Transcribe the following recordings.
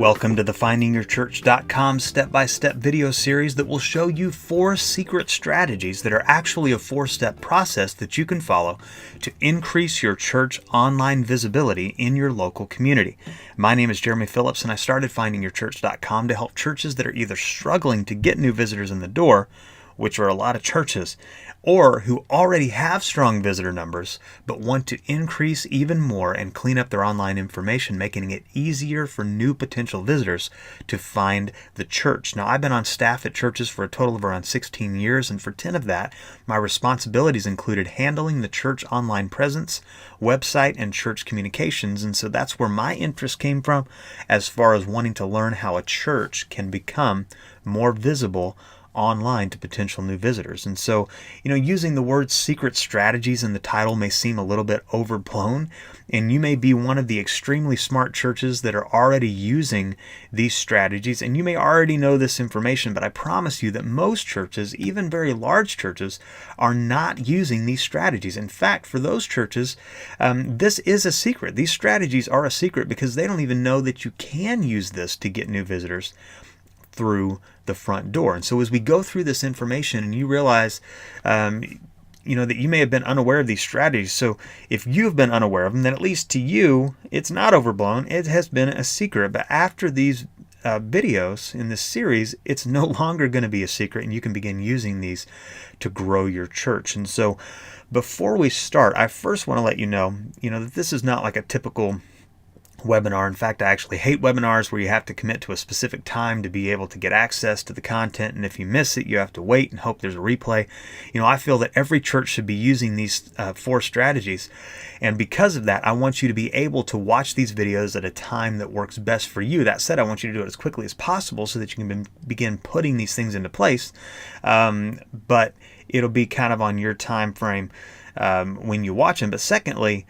Welcome to the FindingYourChurch.com step-by-step video series that will show you 4 secret strategies that are actually a 4-step process that you can follow to increase your church online visibility in your local community. My name is Jeremy Phillips, and I started FindingYourChurch.com to help churches that are either struggling to get new visitors in the door, which are a lot of churches, or who already have strong visitor numbers but want to increase even more and clean up their online information, making it easier for new potential visitors to find the church. Now, I've been on staff at churches for a total of around 16 years, and for 10 of that, my responsibilities included handling the church online presence, website, and church communications, and so that's where my interest came from as far as wanting to learn how a church can become more visible online to potential new visitors. And so, using the word secret strategies in the title may seem a little bit overblown, and you may be one of the extremely smart churches that are already using these strategies, and you may already know this information, but I promise you that most churches, even very large churches, are not using these strategies. In fact, for those churches, this is a secret. These strategies are a secret because they don't even know that you can use this to get new visitors through the front door. And so as we go through this information and you realize that you may have been unaware of these strategies. So if you've been unaware of them, then at least to you, it's not overblown. It has been a secret. But after these videos in this series, it's no longer going to be a secret, and you can begin using these to grow your church. And so before we start, I first want to let you know that this is not like a typical webinar. In fact, I actually hate webinars where you have to commit to a specific time to be able to get access to the content, and if you miss it, you have to wait and hope there's a replay. I feel that every church should be using these 4 strategies, and because of that, I want you to be able to watch these videos at a time that works best for you. That said, I want you to do it as quickly as possible so that you can begin putting these things into place, but it'll be kind of on your time frame when you watch them. But secondly,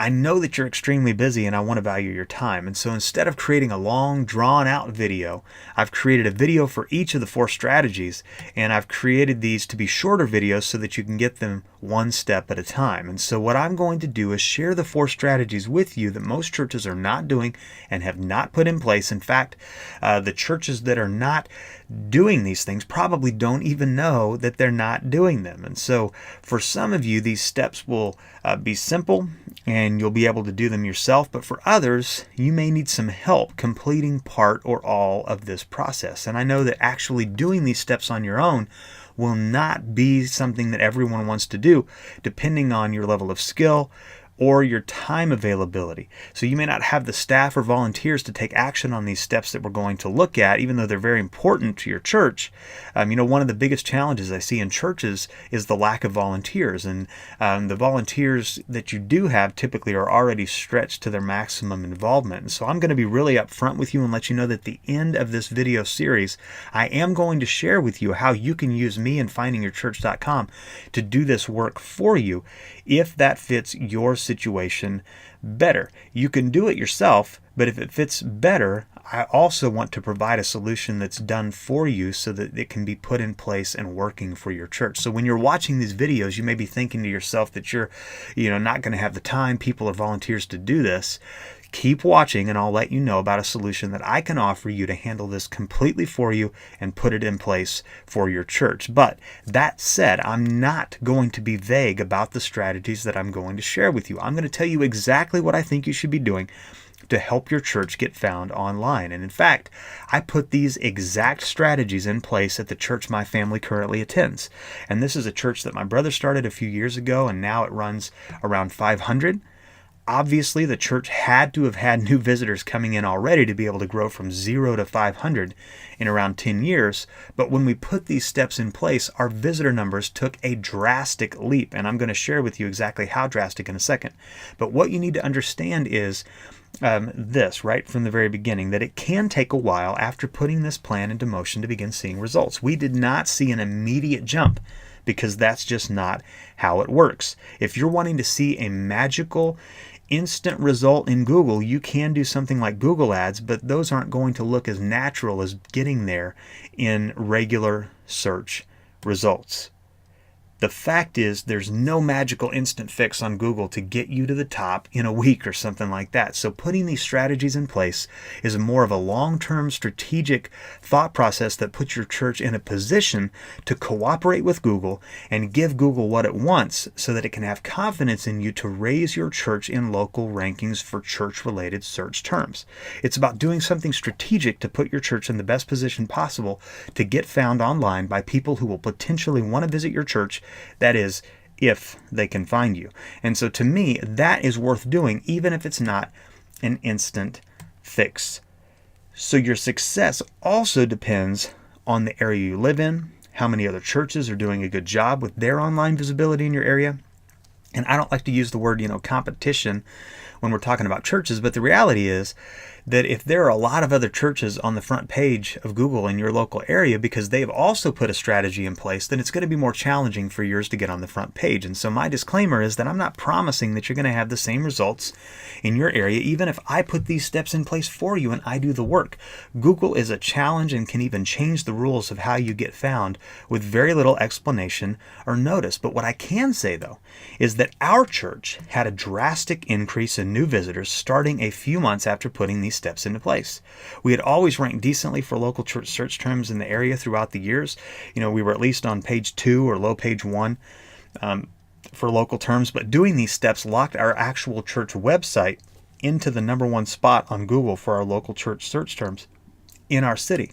I know that you're extremely busy, and I want to value your time. And so instead of creating a long, drawn-out video, I've created a video for each of the 4 strategies, and I've created these to be shorter videos so that you can get them one step at a time. And so what I'm going to do is share the 4 strategies with you that most churches are not doing and have not put in place. In fact, the churches that are not doing these things probably don't even know that they're not doing them. And so for some of you, these steps will be simple and you'll be able to do them yourself. But for others, you may need some help completing part or all of this process. And I know that actually doing these steps on your own will not be something that everyone wants to do, depending on your level of skill or your time availability. So you may not have the staff or volunteers to take action on these steps that we're going to look at, even though they're very important to your church. One of the biggest challenges I see in churches is the lack of volunteers. And the volunteers that you do have typically are already stretched to their maximum involvement. And so I'm going to be really upfront with you and let you know that at the end of this video series, I am going to share with you how you can use me and FindingYourChurch.com to do this work for you if that fits your situation better. You can do it yourself, but if it fits better, I also want to provide a solution that's done for you so that it can be put in place and working for your church. So when you're watching these videos, you may be thinking to yourself that you're not going to have the time, people, or volunteers to do this. Keep watching, and I'll let you know about a solution that I can offer you to handle this completely for you and put it in place for your church. But that said, I'm not going to be vague about the strategies that I'm going to share with you. I'm going to tell you exactly what I think you should be doing to help your church get found online. And in fact, I put these exact strategies in place at the church my family currently attends. And this is a church that my brother started a few years ago, and now it runs around 500. Obviously, the church had to have had new visitors coming in already to be able to grow from 0 to 500 in around 10 years. But when we put these steps in place, our visitor numbers took a drastic leap. And I'm going to share with you exactly how drastic in a second. But what you need to understand is this right from the very beginning, that it can take a while after putting this plan into motion to begin seeing results. We did not see an immediate jump, because that's just not how it works. If you're wanting to see a magical instant result in Google, you can do something like Google Ads, but those aren't going to look as natural as getting there in regular search results. The fact is, there's no magical instant fix on Google to get you to the top in a week or something like that. So putting these strategies in place is more of a long-term strategic thought process that puts your church in a position to cooperate with Google and give Google what it wants so that it can have confidence in you to raise your church in local rankings for church-related search terms. It's about doing something strategic to put your church in the best position possible to get found online by people who will potentially want to visit your church. That is, if they can find you. And so to me, that is worth doing, even if it's not an instant fix. So your success also depends on the area you live in, how many other churches are doing a good job with their online visibility in your area. And I don't like to use the word, competition when we're talking about churches, but the reality is that if there are a lot of other churches on the front page of Google in your local area because they've also put a strategy in place, then it's going to be more challenging for yours to get on the front page. And so my disclaimer is that I'm not promising that you're going to have the same results in your area, even if I put these steps in place for you and I do the work. Google is a challenge and can even change the rules of how you get found with very little explanation or notice. But what I can say, though, is that our church had a drastic increase in new visitors starting a few months after putting these steps into place. We had always ranked decently for local church search terms in the area throughout the years. We were at least on page 2 or low page 1 for local terms, but doing these steps locked our actual church website into the #1 spot on Google for our local church search terms in our city.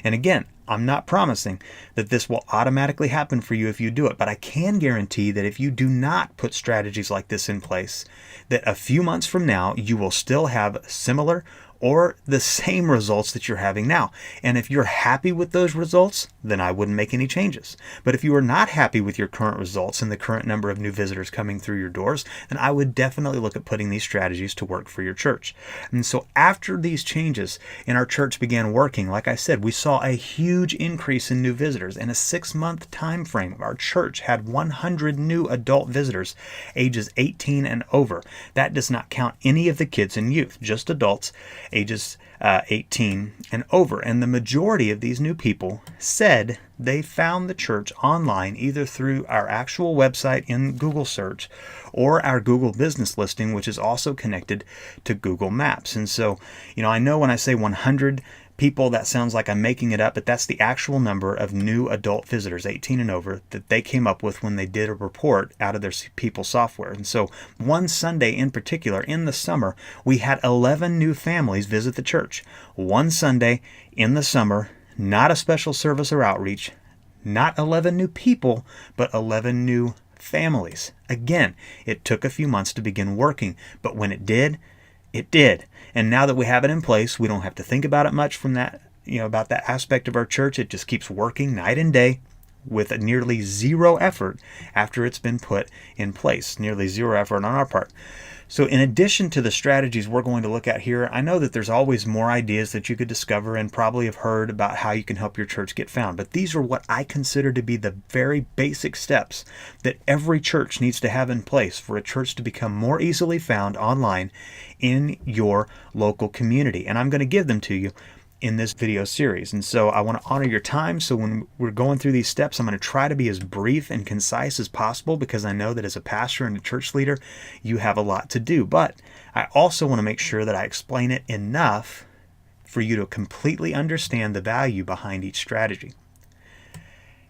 And again, I'm not promising that this will automatically happen for you if you do it, but I can guarantee that if you do not put strategies like this in place, that a few months from now, you will still have similar or the same results that you're having now. And if you're happy with those results, then I wouldn't make any changes. But if you are not happy with your current results and the current number of new visitors coming through your doors, then I would definitely look at putting these strategies to work for your church. And so after these changes in our church began working, like I said, we saw a huge increase in new visitors. In a 6-month time frame, our church had 100 new adult visitors ages 18 and over. That does not count any of the kids and youth, just adults ages 18 and over. And the majority of these new people said they found the church online either through our actual website in Google search or our Google business listing, which is also connected to Google Maps. And so, I know when I say 100 people, that sounds like I'm making it up, but that's the actual number of new adult visitors 18 and over that they came up with when they did a report out of their People software. And so one Sunday in particular in the summer, we had 11 new families visit the church. One Sunday in the summer, not a special service or outreach, not 11 new people, but 11 new families. Again, it took a few months to begin working, but when it did, it did. And now that we have it in place, we don't have to think about it much from that, about that aspect of our church. It just keeps working night and day with nearly zero effort after it's been put in place. Nearly zero effort on our part. So in addition to the strategies we're going to look at here, I know that there's always more ideas that you could discover and probably have heard about how you can help your church get found. But these are what I consider to be the very basic steps that every church needs to have in place for a church to become more easily found online in your local community. And I'm going to give them to you in this video series. And so I want to honor your time. So when we're going through these steps, I'm going to try to be as brief and concise as possible because I know that as a pastor and a church leader, you have a lot to do. But I also want to make sure that I explain it enough for you to completely understand the value behind each strategy.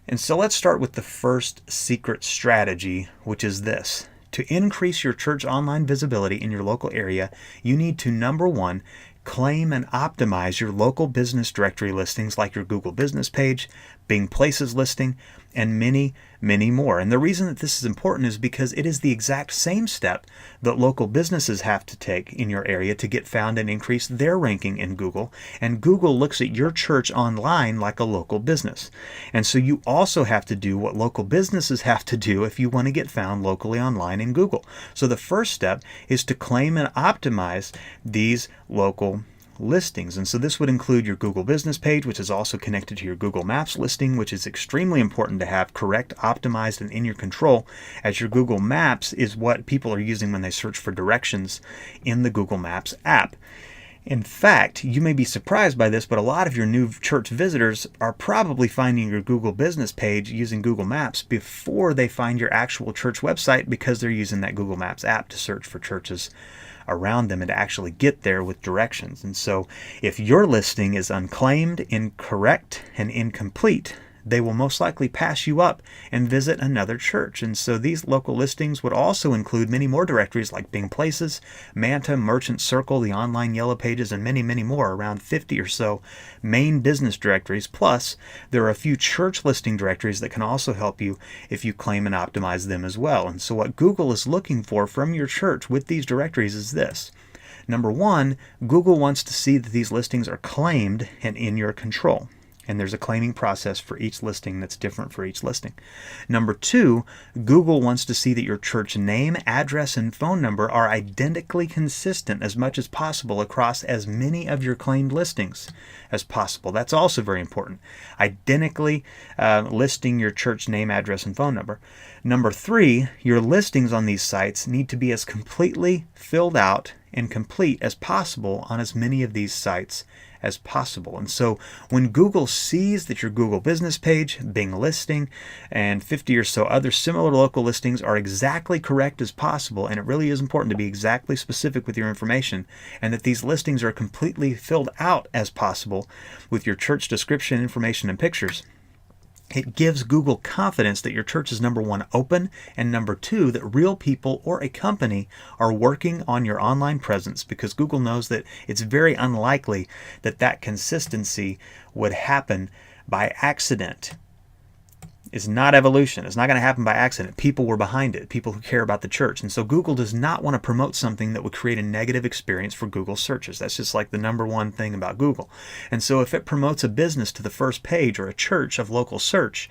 And so let's start with the first secret strategy, which is this. To increase your church online visibility in your local area, you need to, number one, claim and optimize your local business directory listings like your Google business page, Bing Places listing, and many, many more. And the reason that this is important is because it is the exact same step that local businesses have to take in your area to get found and increase their ranking in Google. And Google looks at your church online like a local business. And so you also have to do what local businesses have to do if you want to get found locally online in Google. So the first step is to claim and optimize these local listings. And so this would include your Google business page, which is also connected to your Google Maps listing, which is extremely important to have correct, optimized, and in your control, as your Google Maps is what people are using when they search for directions in the Google Maps app. In fact, you may be surprised by this, but a lot of your new church visitors are probably finding your Google business page using Google Maps before they find your actual church website, because they're using that Google Maps app to search for churches around them and to actually get there with directions. And so if your listing is unclaimed, incorrect, and incomplete, they will most likely pass you up and visit another church. And so these local listings would also include many more directories like Bing Places, Manta, Merchant Circle, the online Yellow Pages, and many, many more, around 50 or so main business directories. Plus, there are a few church listing directories that can also help you if you claim and optimize them as well. And so what Google is looking for from your church with these directories is this. Number one, Google wants to see that these listings are claimed and in your control. And there's a claiming process for each listing that's different for each listing. Number two, Google wants to see that your church name, address, and phone number are identically consistent as much as possible across as many of your claimed listings as possible. That's also very important. Identically listing your church name, address, and phone number. Number three, your listings on these sites need to be as completely filled out and complete as possible on as many of these sites as possible. And so when Google sees that your Google business page, Bing listing, and 50 or so other similar local listings are exactly correct as possible, and it really is important to be exactly specific with your information, and that these listings are completely filled out as possible with your church description, information, and pictures, it gives Google confidence that your church is, number one, open, and number two, that real people or a company are working on your online presence, because Google knows that it's very unlikely that that consistency would happen by accident. It's not evolution. It's not going to happen by accident. People were behind it, people who care about the church. And so Google does not want to promote something that would create a negative experience for Google searches. That's just like the number one thing about Google. And so if it promotes a business to the first page or a church of local search,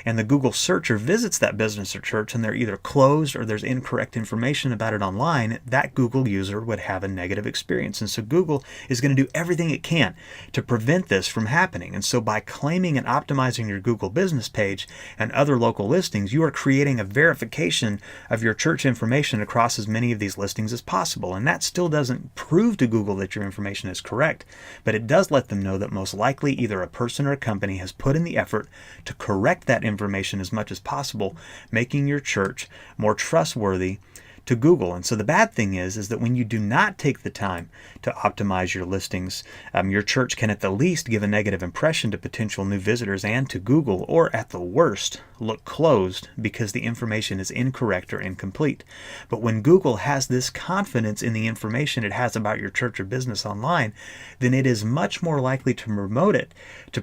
and the Google searcher visits that business or church and they're either closed or there's incorrect information about it online, that Google user would have a negative experience. And so Google is going to do everything it can to prevent this from happening. And so by claiming and optimizing your Google business page and other local listings, you are creating a verification of your church information across as many of these listings as possible. And that still doesn't prove to Google that your information is correct, but it does let them know that most likely either a person or a company has put in the effort to correct that information as much as possible, making your church more trustworthy to Google. And so the bad thing is that when you do not take the time to optimize your listings, your church can at the least give a negative impression to potential new visitors and to Google, or at the worst, look closed because the information is incorrect or incomplete. But when Google has this confidence in the information it has about your church or business online, then it is much more likely to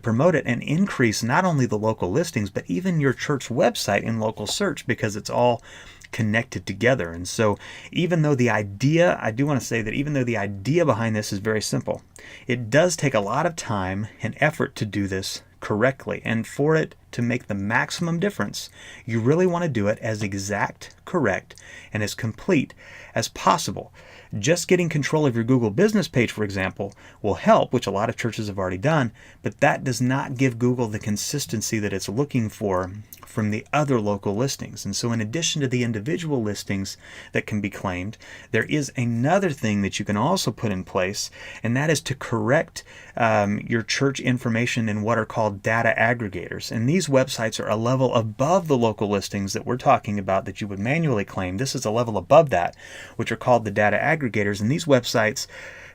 promote it and increase not only the local listings, but even your church website in local search, because it's all connected together. And so even though the idea, I do want to say that even though the idea behind this is very simple, it does take a lot of time and effort to do this correctly. And for it to make the maximum difference, you really want to do it as exact, correct, and as complete as possible. Just getting control of your Google business page, for example, will help, which a lot of churches have already done, but that does not give Google the consistency that it's looking for from the other local listings. And so in addition to the individual listings that can be claimed, there is another thing that you can also put in place, and that is to correct your church information in what are called data aggregators. And these websites are a level above the local listings that we're talking about that you would manually claim. This is a level above that, which are called the data aggregators. And these websites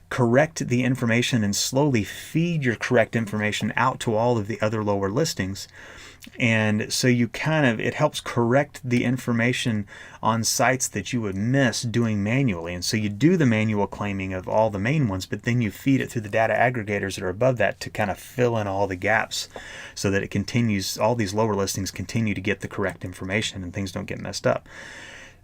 correct the information and slowly feed your correct information out to all of the other lower listings. And so it helps correct the information on sites that you would miss doing manually. And so you do the manual claiming of all the main ones, but then you feed it through the data aggregators that are above that to kind of fill in all the gaps so that it continues, all these lower listings continue to get the correct information and things don't get messed up.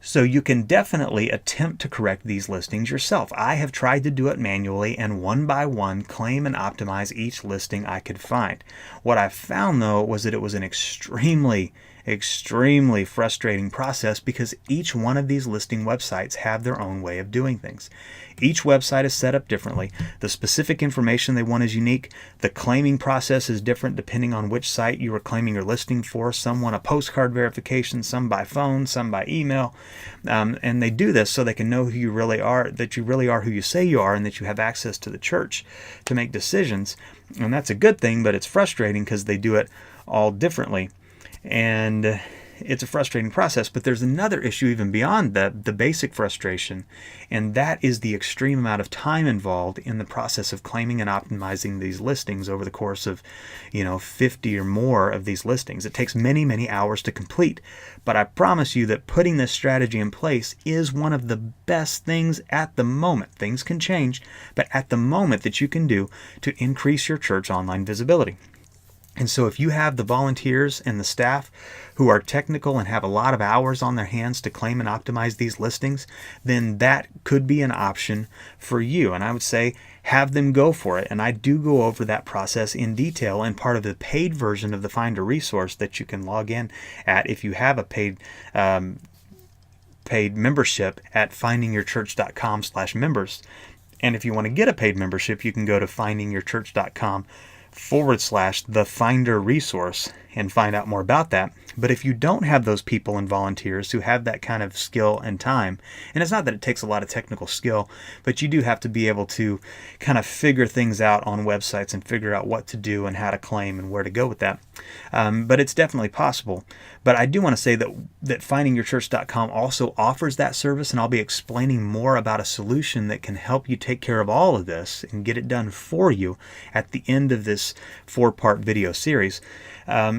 So you can definitely attempt to correct these listings yourself. I have tried to do it manually and one by one claim and optimize each listing I could find. What I found though was that it was an extremely extremely frustrating process because each one of these listing websites have their own way of doing things. Each website is set up differently. The specific information they want is unique. The claiming process is different depending on which site you are claiming your listing for. Some want a postcard verification, some by phone, some by email. And they do this so they can know who you really are, that you really are who you say you are, and that you have access to the church to make decisions. And that's a good thing, but it's frustrating because they do it all differently. And it's a frustrating process, but there's another issue even beyond the basic frustration, and that is the extreme amount of time involved in the process of claiming and optimizing these listings over the course of 50 or more of these listings. It takes many, many hours to complete, but I promise you that putting this strategy in place is one of the best things at the moment. Things can change, but at the moment that you can do to increase your church online visibility. And so if you have the volunteers and the staff who are technical and have a lot of hours on their hands to claim and optimize these listings, then that could be an option for you. And I would say have them go for it. And I do go over that process in detail in part of the paid version of the Finder resource that you can log in at if you have a paid membership at findingyourchurch.com/members. And if you want to get a paid membership, you can go to findingyourchurch.com/the Finder resource and find out more about that. But if you don't have those people and volunteers who have that kind of skill and time, and it's not that it takes a lot of technical skill, but you do have to be able to kind of figure things out on websites and figure out what to do and how to claim and where to go with that. But it's definitely possible. But I do want to say that findingyourchurch.com also offers that service, and I'll be explaining more about a solution that can help you take care of all of this and get it done for you at the end of this 4-part video series.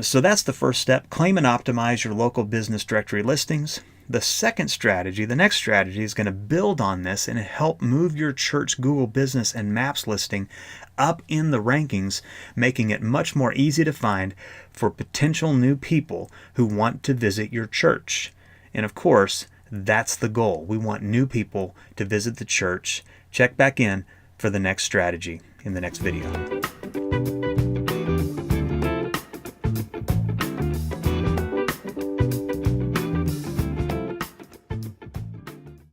So that's the first step. Claim and optimize your local business directory listings. The second strategy, the next strategy, is going to build on this and help move your church Google Business and Maps listing up in the rankings, making it much more easy to find for potential new people who want to visit your church. And of course, that's the goal. We want new people to visit the church. Check back in for the next strategy in the next video.